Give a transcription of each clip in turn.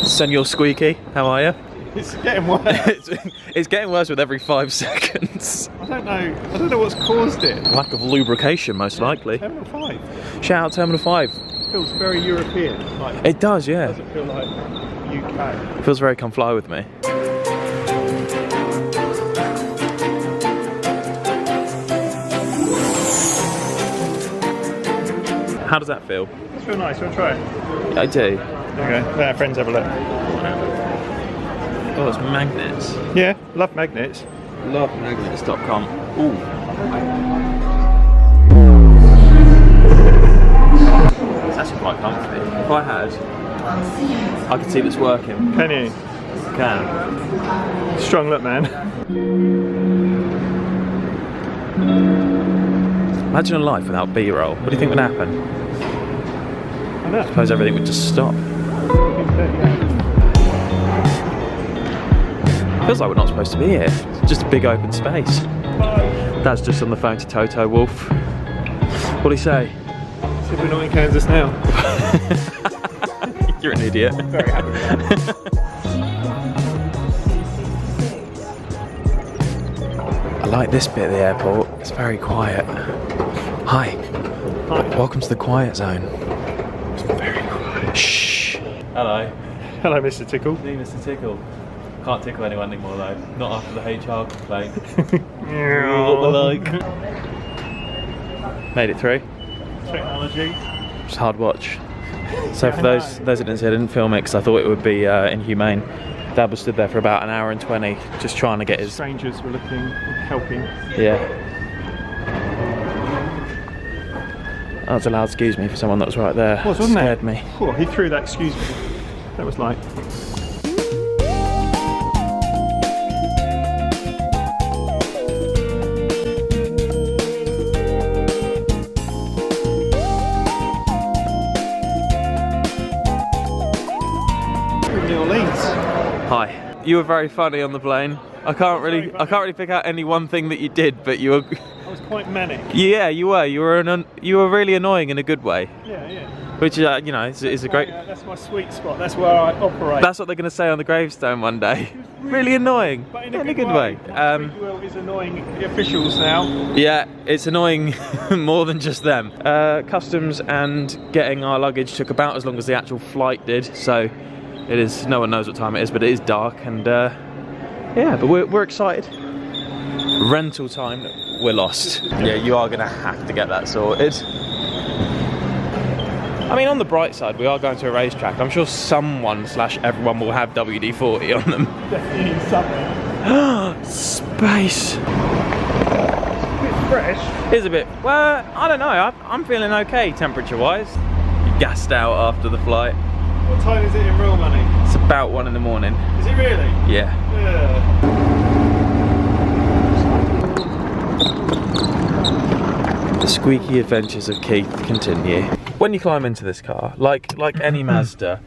Senor Squeaky, how are you? It's getting worse. It's getting worse with every 5 seconds. I don't know what's caused it. Lack of lubrication, most likely. Terminal 5. Shout out Terminal 5. Feels very European. Like, It does, yeah. it doesn't feel like UK. It feels very come fly with me. How does that feel? It's feel nice. You want to try it? I do. Okay. Let our friends have a look. Oh, it's magnets. Yeah, love magnets. Lovemagnets.com. Ooh. It's actually quite comfy. If I had, I could see this working. Can you? Can. Strong look, man. Imagine a life without B-roll. What do you think would happen? I know. I suppose everything would just stop. Feels like we're not supposed to be here. It's just a big open space. Dad's just on the phone to Toto Wolf. What'd he say? Said we're not in Kansas now. You're an idiot. Very happy. I like this bit of the airport. It's very quiet. Hi. Hi. Welcome to the quiet zone. It's very quiet. Shh. Hello. Hello, Mr. Tickle. Me, Mr. Tickle. Can't tickle anyone anymore though. Not after the HR complaint. Made it through. Technology. It's a hard watch. So for those that didn't see, I didn't film it because I thought it would be inhumane. Dad was stood there for about an hour and 20 just trying to get his... Strangers were looking, helping. Yeah. That was a loud excuse me for someone that was right there. It was, wasn't it? Scared me. Oh, he threw that excuse me. That was like... Hi. You were very funny on the plane. I can't really pick out any one thing that you did, but you were... I was quite manic. Yeah, you were. You were really annoying in a good way. Yeah, yeah. Which you know is a great... That's my sweet spot. That's where I operate. That's what they're going to say on the gravestone one day. Really annoying, but in a good way. My sweet will is annoying the officials now. Yeah, it's annoying more than just them. Customs and getting our luggage took about as long as the actual flight did, so it is. No one knows what time it is, but it is dark, and yeah, but we're excited. Rental time, we're lost. Yeah, you are going to have to get that sorted. I mean, on the bright side, we are going to a racetrack. I'm sure someone/everyone will have WD-40 on them. Definitely something. Space. It's a bit fresh. It's a bit, well, I don't know. I'm feeling okay temperature-wise. You gassed out after the flight. What time is it in real money? It's about 1 in the morning. Is it really? Yeah. The squeaky adventures of Keith continue. When you climb into this car, like any Mazda,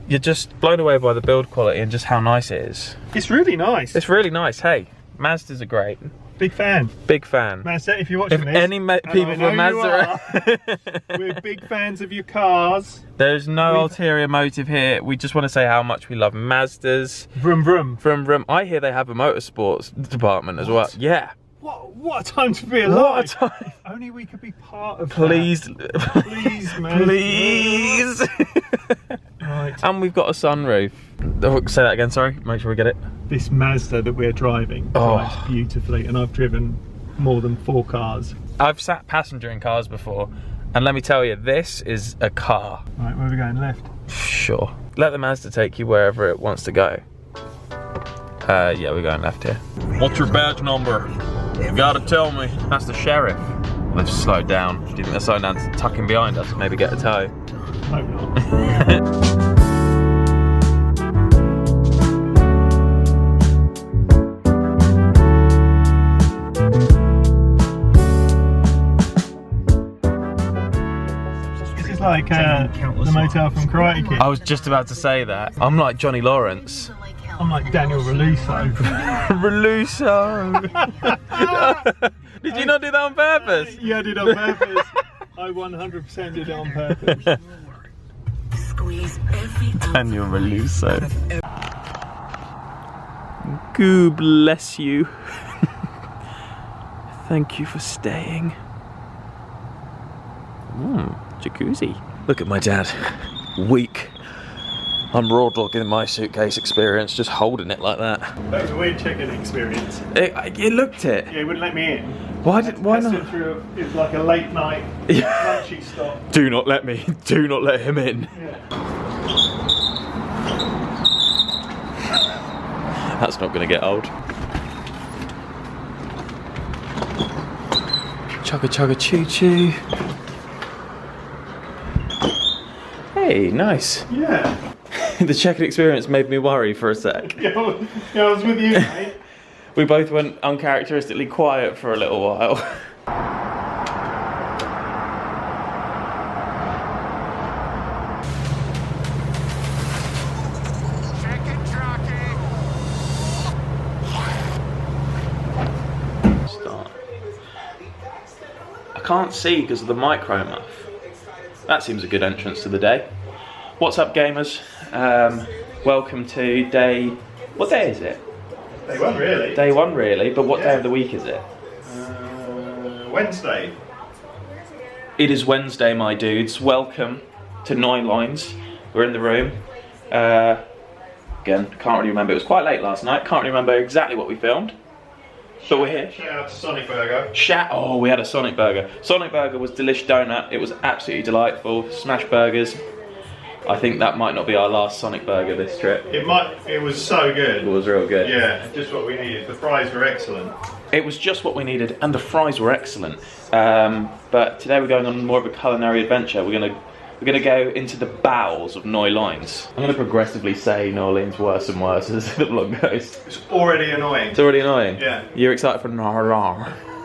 you're just blown away by the build quality and just how nice it is. It's really nice. It's really nice. Hey, Mazdas are great. Big fan. Big fan. Mazda, if you're watching If this, any people from Mazda we're big fans of your cars. There's no ulterior motive here. We just want to say how much we love Mazdas. Vroom vroom. Vroom vroom. I hear they have a motorsports department as well. Yeah. What a time to be alive. What a time. Only we could be part of Please. that. Please, man. Please. Right. And we've got a sunroof. Oh, say that again, sorry. Make sure we get it. This Mazda that we're driving drives beautifully, and I've driven more than 4 cars. I've sat passenger in cars before, and let me tell you, this is a car. Right, where are we going? Left? Sure. Let the Mazda take you wherever it wants to go. Yeah, we're going left here. What's your badge number? You gotta tell me. That's the sheriff. They've slowed down. Do you think they're slowing down to tuck in behind us? Maybe get a tow? Hope not. This is like the motel from Karate Kid. I was just about to say that. I'm like Johnny Lawrence. I'm like Daniel Reluso. Reluso. Did you not do that on purpose? Yeah, I did on purpose. I 100% did it on purpose. Squeeze Daniel Reluso. God bless you. Thank you for staying. Jacuzzi. Look at my dad. Weak. I'm raw dogging my suitcase experience, just holding it like that. That was a weird check-in experience. It looked it. Yeah, he wouldn't let me in. Why not? It was like a late night lunchy stop. Do not let him in. Yeah. That's not going to get old. Chugga chugga choo choo. Hey, nice. Yeah. The check-in experience made me worry for a sec. Yeah, I was with you, mate. We both went uncharacteristically quiet for a little while. Start. I can't see because of the micro muff. That seems a good entrance to the day. What's up, gamers? Welcome to day... What day is it? Day one, really. Day one, really, but what day of the week is it? Wednesday. It is Wednesday, my dudes. Welcome to 9 Lines. We're in the room. Again, can't really remember. It was quite late last night. Can't remember exactly what we filmed. But we're here. Shout out to Sonic Burger. Oh, we had a Sonic Burger. Sonic Burger was delish donut. It was absolutely delightful. Smash burgers. I think that might not be our last Sonic Burger this trip. It was so good. It was real good. Yeah, just what we needed. The fries were excellent. It was just what we needed, and the fries were excellent. But today we're going on more of a culinary adventure. We're gonna go into the bowels of New Orleans. I'm gonna progressively say New Orleans worse and worse as the vlog goes. It's already annoying. It's already annoying? Yeah. You're excited for Nar?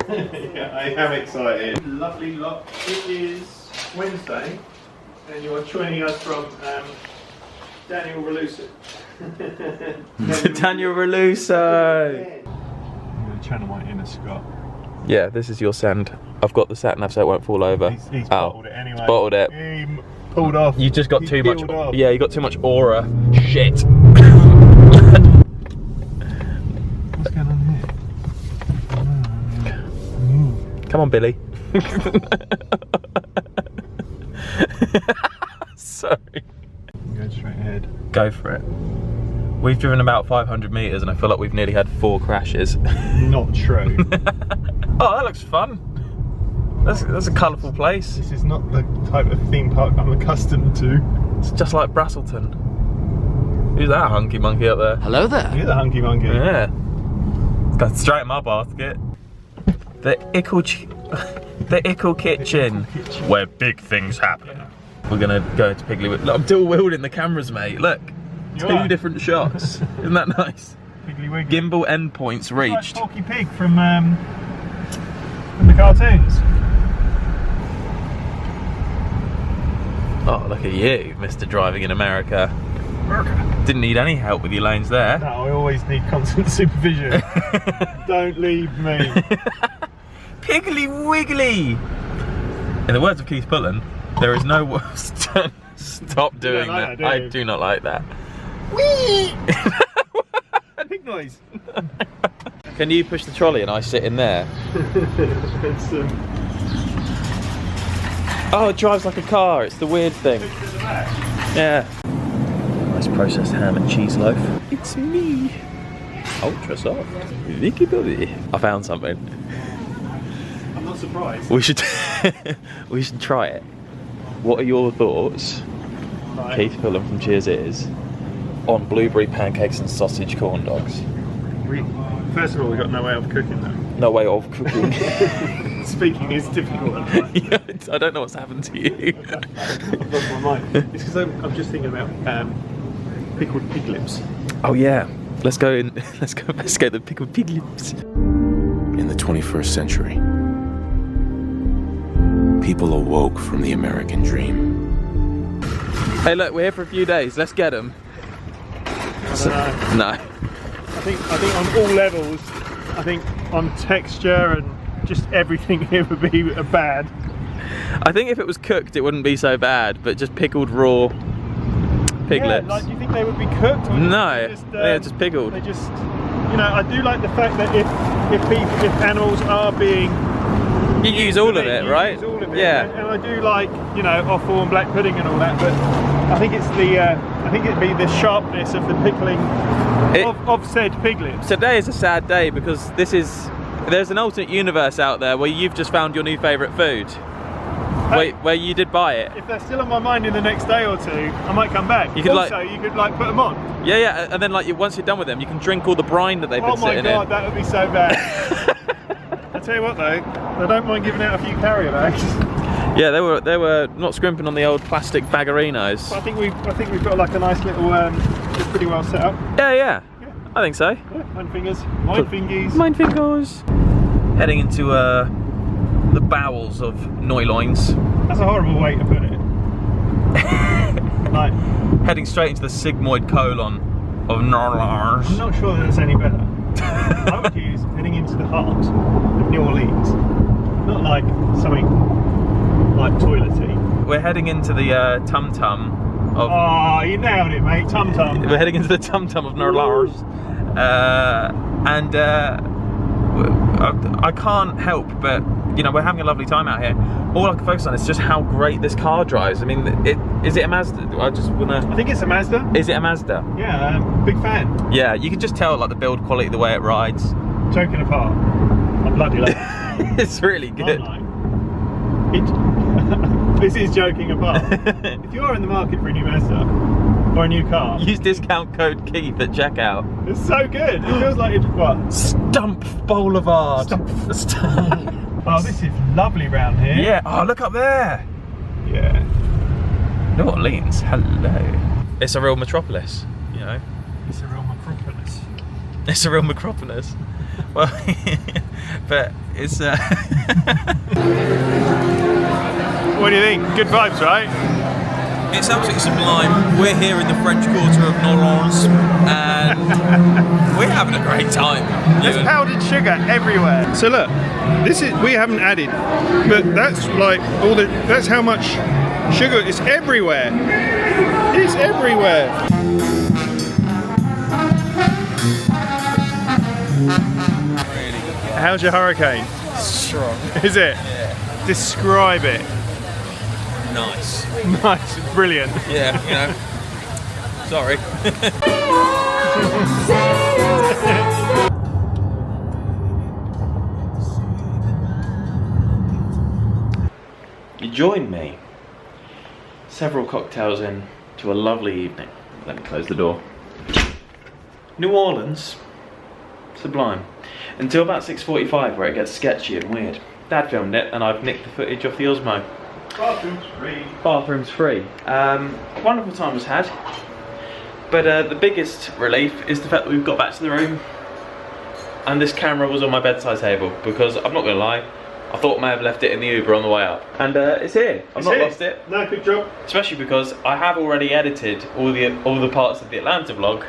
Yeah, I am excited. Lovely lot. It is Wednesday, and you are joining us from Daniel Reluso. Daniel Reluso! I'm going to channel my inner Scott. Yeah, this is your sand. I've got the sat nav so it won't fall over. He's bottled it anyway. Bottled it. He pulled off. You just got too much. Off. Yeah, you got too much aura. Shit. What's going on here? Come on, Billy. Sorry. Go straight ahead. Go for it. We've driven about 500 metres and I feel like we've nearly had 4 crashes. Not true. Oh, that looks fun. That's a colourful place. This is not the type of theme park I'm accustomed to. It's just like Braselton. Who's that hunky monkey up there? Hello there. You're the hunky monkey. Yeah. It's got straight in my basket. The Ickle Kitchen, where big things happen. We're gonna go to Piggly Wiggly. Look, I'm dual wielding the cameras, mate. Look, two different shots. Isn't that nice? Piggly Wiggly. Gimbal endpoints reached. Like Porky Pig from the cartoons. Oh, look at you, Mr. Driving in America. Didn't need any help with your lanes there. No, I always need constant supervision. Don't leave me. Piggly Wiggly! In the words of Keith Pullen, there is no stop doing that. I do not like that. Whee! Big noise. Can you push the trolley and I sit in there? Oh, it drives like a car. It's the weird thing. Yeah. Nice processed ham and cheese loaf. It's me. Ultra soft. Vicky Bobby. I found something. I'm not surprised. We should try it. What are your thoughts, Right. Keith Pullen from Cheers Is, on blueberry pancakes and sausage corn dogs? First of all, we've got no way of cooking them. No way of cooking. Speaking is difficult. Yeah, I don't know what's happened to you. I've lost my mind. It's because I'm just thinking about pickled pig lips. Oh yeah, let's go the pickled pig lips. In the 21st century, people awoke from the American dream. Hey look, we're here for a few days, let's get them. No. I think on all levels, I think on texture and just everything here would be bad. I think if it was cooked it wouldn't be so bad, but just pickled raw piglets. Yeah, like, do you think they would be cooked? Or No, just, they're just pickled. They just, you know, I do like the fact that if animals are being, You use all of it, right? Use all of it. Yeah. And I do like, you know, offal and black pudding and all that, but I think it's the, I think it'd be the sharpness of the pickling of said piglets. Today is a sad day because there's an alternate universe out there where you've just found your new favourite food. Where you did buy it. If they're still on my mind in the next day or two, I might come back. You could also, you could like put them on. Yeah, and then like once you're done with them, you can drink all the brine that they've been sitting in. Oh my god, that would be so bad. I tell you what though, I don't mind giving out a few carrier bags. Yeah, they were not scrimping on the old plastic baggerinos. I think we've got like a nice little, it's pretty well set up. Yeah, I think so. Yeah, mine fingies. Mine fingers. Heading into the bowels of Noiloins. That's a horrible way to put it. Like, heading straight into the sigmoid colon of Norlars. I'm not sure that it's any better. I would use heading into the heart of New Orleans. Not like something like toilety. We're heading into the tum-tum of... Oh, you nailed it, mate. Tum-tum. We're heading into the tum-tum of Norlars. I can't help but, you know, we're having a lovely time out here. All I can focus on is just how great this car drives. I mean, is it a Mazda? I think it's a Mazda. Is it a Mazda? Yeah, big fan. Yeah, you can just tell like the build quality, the way it rides. Joking apart, I bloody love it. It's really good. This is joking apart. If you're in the market for a new Mazda or a new car, use discount code Keith at checkout. It's so good. It feels like it's what? Stump Boulevard. Stump. Oh, this is lovely round here. Yeah. Oh, look up there. Yeah. New Orleans. Hello. It's a real metropolis. You know. It's a real metropolis. It's a real metropolis. Well, but it's. What do you think? Good vibes, right? It's absolutely sublime. We're here in the French Quarter of Norlans, and we're having a great time. There's powdered sugar everywhere. So look, we haven't added, but that's like that's how much sugar is everywhere. It's everywhere. Really good. How's your hurricane? Strong. Is it? Yeah. Describe it. Nice. Nice, brilliant. Yeah, you know. Sorry. You join me. Several cocktails in to a lovely evening. Let me close the door. New Orleans. Sublime. Until about 6:45 where it gets sketchy and weird. Dad filmed it and I've nicked the footage off the Osmo. Bathroom's free. Bathroom's free. Wonderful time was had. But the biggest relief is the fact that we've got back to the room and this camera was on my bedside table because I'm not going to lie, I thought I may have left it in the Uber on the way up. And it's here. I've not lost it. No, good job. Especially because I have already edited all the parts of the Atlanta vlog.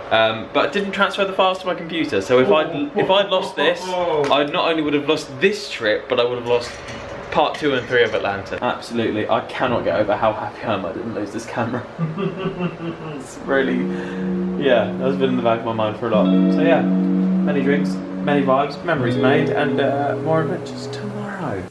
But I didn't transfer the files to my computer, so if I'd lost this, I not only would have lost this trip, but I would have lost part 2 and 3 of Atlanta. Absolutely, I cannot get over how happy I am I didn't lose this camera. It's really, yeah, that's been in the back of my mind for a lot. So yeah, many drinks, many vibes, memories made, and more adventures tomorrow.